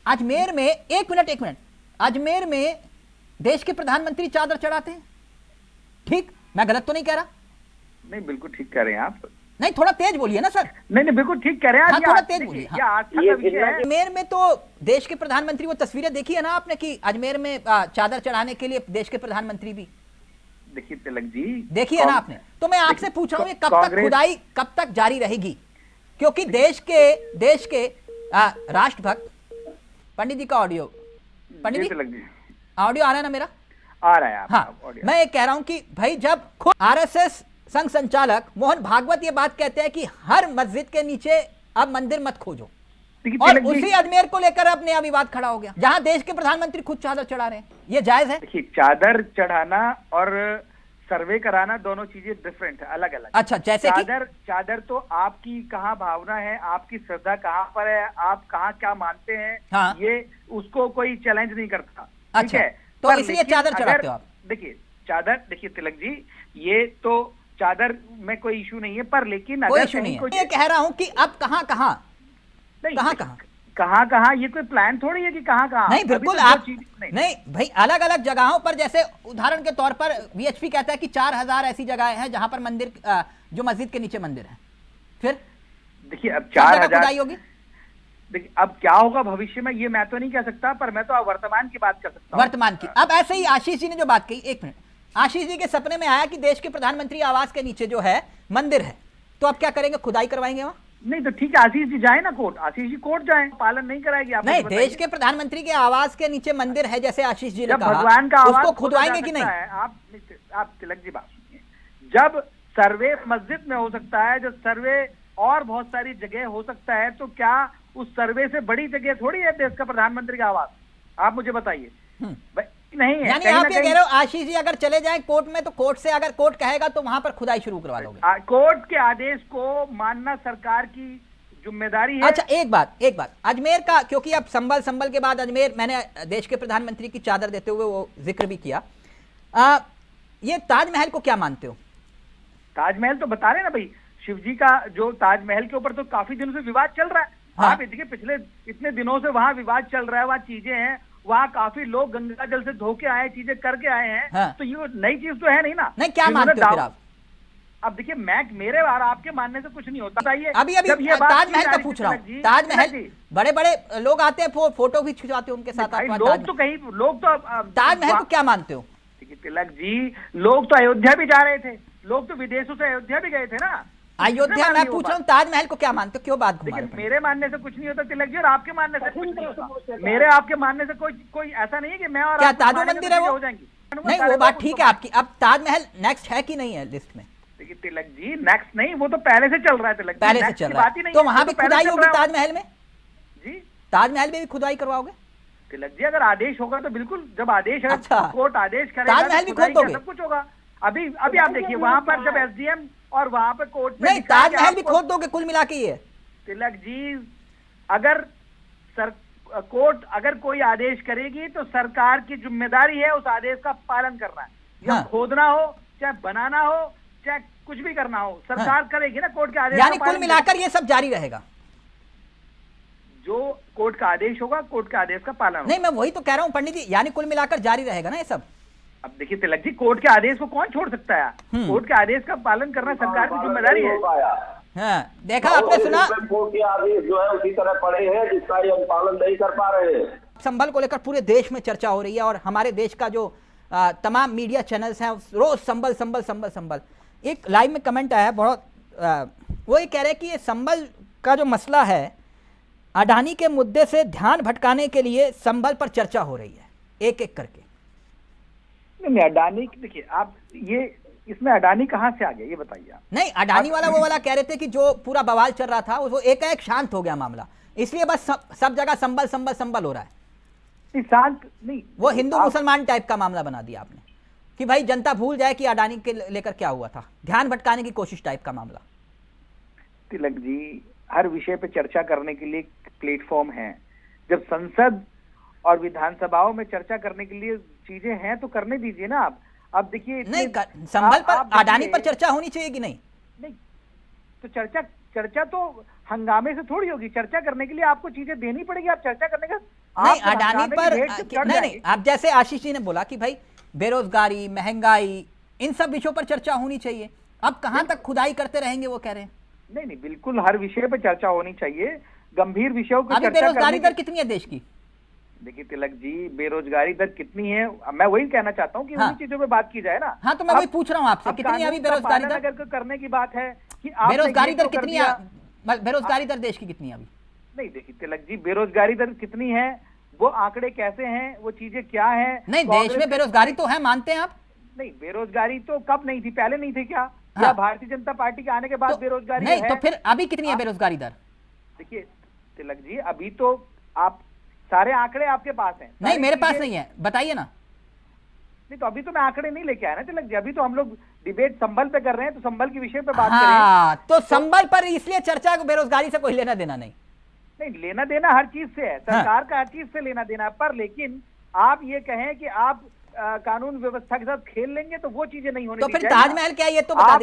अजमेर में, एक मिनट, अजमेर में देश के प्रधानमंत्री चादर चढ़ाते हैं, ठीक? मैं गलत तो नहीं कह रहा? नहीं, बिल्कुल ठीक कह रहे हैं आप। नहीं, थोड़ा तेज बोलिए ना सर। नहीं, बिल्कुल ठीक कह रहे हैं। हाँ, थोड़ा तेज बोलिए। ये आस्था का विषय है। अजमेर में तो देश के प्रधानमंत्री, वो तस्वीरें देखी है ना आपने कि अजमेर में चादर चढ़ाने के लिए देश के प्रधानमंत्री भी? देखिए तिलक जी, देखी है ना आपने? तो मैं आपसे पूछ रहा हूँ, कब तक खुदाई कब तक जारी रहेगी? क्योंकि देश के राष्ट्रभक्त पंडित जी का ऑडियो, पंडित जी ऑडियो आ रहा है ना मेरा? आ रहा है। हाँ, मैं ये कह रहा हूं कि भाई जब खुद आरएसएस संघ संचालक मोहन भागवत ये बात कहते हैं कि हर मस्जिद के नीचे अब मंदिर मत खोजो, और उसी अजमेर को लेकर अब नया विवाद खड़ा हो गया जहां देश के प्रधानमंत्री खुद चादर चढ़ा रहे हैं, ये जायज है? देखिए, चादर चढ़ाना और सर्वे कराना दोनों चीजें डिफरेंट है, अलग अलग। अच्छा, जैसे चादर तो आपकी कहाँ भावना है, आपकी श्रद्धा कहाँ पर है, आप कहाँ क्या मानते हैं, हाँ। ये उसको कोई चैलेंज नहीं करता। अच्छा, ठीक है, तो इसलिए चादर चढ़ाते हो आप? देखिए चादर, देखिए तिलक जी, ये तो चादर में कोई इशू नहीं है, पर लेकिन कोई इशू नहीं है। ये कह रहा हूं कि अब कहाँ ये कोई प्लान थोड़ी है कि कहाँ नहीं, बिल्कुल आप नहीं भाई, अलग अलग जगहों पर, जैसे उदाहरण के तौर पर वीएचपी कहता है कि 4000 ऐसी जगहें हैं जहां पर मंदिर, जो मस्जिद के नीचे मंदिर है। फिर देखिए अब 4000 होगी। देखिए अब क्या होगा भविष्य में, ये मैं तो नहीं कह सकता, पर मैं तो वर्तमान की बात कर सकता हूँ। वर्तमान की। अब ऐसे ही आशीष जी ने जो बात कही, एक मिनट, आशीष जी के सपने में आया कि देश के प्रधानमंत्री आवास के नीचे जो है मंदिर है, तो अब क्या करेंगे? खुदाई करवाएंगे वहां? नहीं तो ठीक है, आशीष जी जाए ना कोर्ट, आशीष जी कोर्ट जाए, पालन नहीं कराएगी आप? नहीं, देश के प्रधानमंत्री के आवास के नीचे मंदिर है जैसे आशीष जी ने कहा, भगवान का आवास, उसको खुदवाएंगे कि नहीं? आप तिलक जी बात सुनिए, जब सर्वे मस्जिद में हो सकता है, जब सर्वे और बहुत सारी जगह हो सकता है, तो क्या उस सर्वे से बड़ी जगह थोड़ी है देश का प्रधानमंत्री का आवास? आप मुझे बताइए। नहीं है। यानी आप ये कह रहे हो आशीष जी अगर चले जाएं कोर्ट में, तो कोर्ट से अगर कोर्ट कहेगा तो वहां पर खुदाई शुरू करवा दोगे? कोर्ट के आदेश को मानना सरकार की जिम्मेदारी है। अच्छा, एक बात अजमेर का, क्योंकि अब संभल के बाद अजमेर, मैंने देश के प्रधानमंत्री की चादर देते हुए वो जिक्र भी किया, ये ताजमहल को क्या मानते हो? ताजमहल तो बता रहे ना भाई, शिव जी का जो ताजमहल के ऊपर तो काफी दिनों से विवाद चल रहा है। हाँ। आप देखिए पिछले इतने दिनों से वहां विवाद चल रहा है, वहां चीजें हैं, वहां काफी लोग गंगा जल से धो के आए, चीजें करके आए हैं। हाँ। तो ये नई चीज तो है नहीं ना। नहीं, क्या मानते हो फिर आप? अब देखिए, मेरे और आपके मानने से कुछ नहीं होता। अभी ताजमहल का पूछ रहा हूँ। ताजमहल बड़े लोग आते हैं, फोटो भी खिंचवाते हैं उनके साथ। लोग तो ताजमहल को क्या मानते हो? तिलक जी, लोग तो अयोध्या भी जा रहे थे, लोग तो विदेशों से अयोध्या भी गए थे ना। अयोध्या, मैं पूछ रहा हूँ ताजमहल को क्या मानते हो? क्यों बात घुमा रहे हो? मेरे मानने से कुछ नहीं होता तिलक जी, और आपके मानने से कुछ नहीं होता। मेरे आपके मानने से कोई ऐसा नहीं है कि मैं और क्या ताजो मंदिर है वो? हो जाएंगी? नहीं, वो बात ठीक है आपकी। अब ताजमहल नेक्स्ट है कि नहीं है लिस्ट में? देखिए तिलक जी, नेक्स्ट नहीं, वो तो पहले से चल रहा है तिलक जी, पहले से चल रहा है। तो वहां भी खुदाई होगी ताजमहल में? जी, ताजमहल में भी खुदाई करवाओगे तिलक जी? अगर आदेश होगा तो बिल्कुल, जब आदेश है, अच्छा, कोर्ट आदेश करेगा, ताजमहल भी खोद दोगे? सब कुछ होगा। अभी आप देखिए, वहां पर जब एसडीएम और वहां पर कोर्ट नहीं, ताजमहल भी खोद दोगे कुल मिला के? ये तिलक जी, अगर कोर्ट अगर कोई आदेश करेगी तो सरकार की जिम्मेदारी है उस आदेश का पालन करना है। या खोदना हो, चाहे बनाना हो, चाहे कुछ भी करना हो, सरकार करेगी ना कोर्ट के आदेश। यानी कुल मिलाकर ये सब जारी रहेगा? जो कोर्ट का आदेश होगा, कोर्ट के आदेश का पालन। नहीं, मैं वही तो कह रहा हूँ पंडित जी, यानी कुल मिलाकर जारी रहेगा ना ये सब? अब देखिए तिलक जी, कोर्ट के आदेश को कौन छोड़ सकता है? कोर्ट के आदेश का पालन करना सरकार की जिम्मेदारी है। हाँ, देखा आपने, सुना कोर्ट के आदेश जो है उसी तरह पड़े हैं, जिसका ये पालन नहीं कर पा रहे हैं। संभल को लेकर पूरे देश में चर्चा हो रही है, और हमारे देश का जो तमाम मीडिया चैनल्स हैं रोज संभल। एक लाइव में कमेंट आया है बहुत, वो ये कह रहे हैं कि ये संभल का जो मसला है, अडानी के मुद्दे से ध्यान भटकाने के लिए संभल पर चर्चा हो रही है एक एक करके। नहीं, अडानी देखिए आप, ये इसमें अडानी कहाँ से आ गया ये बताइए आप। नहीं, अडानी वाला वो वाला कह रहे थे कि जो पूरा बवाल चल रहा था वो एक शांत हो गया मामला, इसलिए बस सब जगह संभल हो रहा है। शांत नहीं, वो हिंदू मुसलमान टाइप का मामला बना दिया आपने कि भाई जनता भूल जाए कि अडानी के लेकर क्या हुआ था, ध्यान भटकाने की कोशिश टाइप का मामला। तिलक जी, हर विषय पे चर्चा करने के लिए प्लेटफॉर्म है। जब संसद और विधानसभाओं में चर्चा करने के लिए चीजें हैं तो करने दीजिए ना आप। अब देखिए, नहीं, संभल पर, अडानी पर चर्चा होनी चाहिए कि नहीं? नहीं, तो चर्चा तो हंगामे से थोड़ी होगी। चर्चा करने के लिए आपको चीजें देनी पड़ेगी। आप चर्चा करने का नहीं, आप अडानी हंगामे की पर भेंट से चढ़ नहीं जाएंगे। आप जैसे आशीष जी ने बोला कि भाई बेरोजगारी, महंगाई, इन सब विषयों पर चर्चा होनी चाहिए। अब कहां तक खुदाई करते रहेंगे वो कह रहे हैं। नहीं नहीं, बिल्कुल हर विषय पर चर्चा होनी चाहिए, गंभीर विषयों की अभी चर्चा बेरोजगारी करने दर कितनी है देश की? देखिए तिलक जी, बेरोजगारी दर कितनी है, मैं वही कहना चाहता हूँ कि हाँ। उन्हीं चीजों पे बात की जाए ना। हाँ, तो मैं वही पूछ रहा हूँ आपसे, अब कितनी है अभी कानून का बेरोजगारी पालन दर? अगर करने की बात है कि आपने बेरोजगारी ये दर तो कर कितनी है? दिया। बेरोजगारी दर देश की कितनी है अभी? नहीं देखिए तिलक जी, बेरोजगारी दर कितनी है, वो आंकड़े कैसे हैं, वो चीजें क्या हैं? नहीं, देश में बेरोजगारी तो है, मानते हैं आप? नहीं, बेरोजगारी तो कब नहीं थी, पहले नहीं थी क्या? हाँ। या भारतीय जनता पार्टी के आने के बाद तो बेरोजगारी नहीं, है? तो फिर अभी कितनी है बेरोजगारी दर? देखिए तिलक जी, अभी तो आप सारे आंकड़े आपके पास हैं। नहीं, सारी मेरे पास चीजें- नहीं है, बताइए ना। नहीं तो अभी तो मैं आंकड़े नहीं लेके आया ना तिलक जी, अभी तो हम लोग डिबेट संबल पे कर रहे हैं, तो संबल के विषय पे बात करें। हाँ, तो संबल पर इसलिए चर्चा को, बेरोजगारी से कोई लेना देना नहीं। नहीं, लेना देना हर चीज से है, सरकार का हर चीज से लेना देना है, पर लेकिन आप ये कहें कि आप कानून व्यवस्था के साथ खेल लेंगे तो वो चीजें नहीं होनी तो फिर चाहिए ना। ताजमहल क्या है, ये तो बता आप- दीजिए।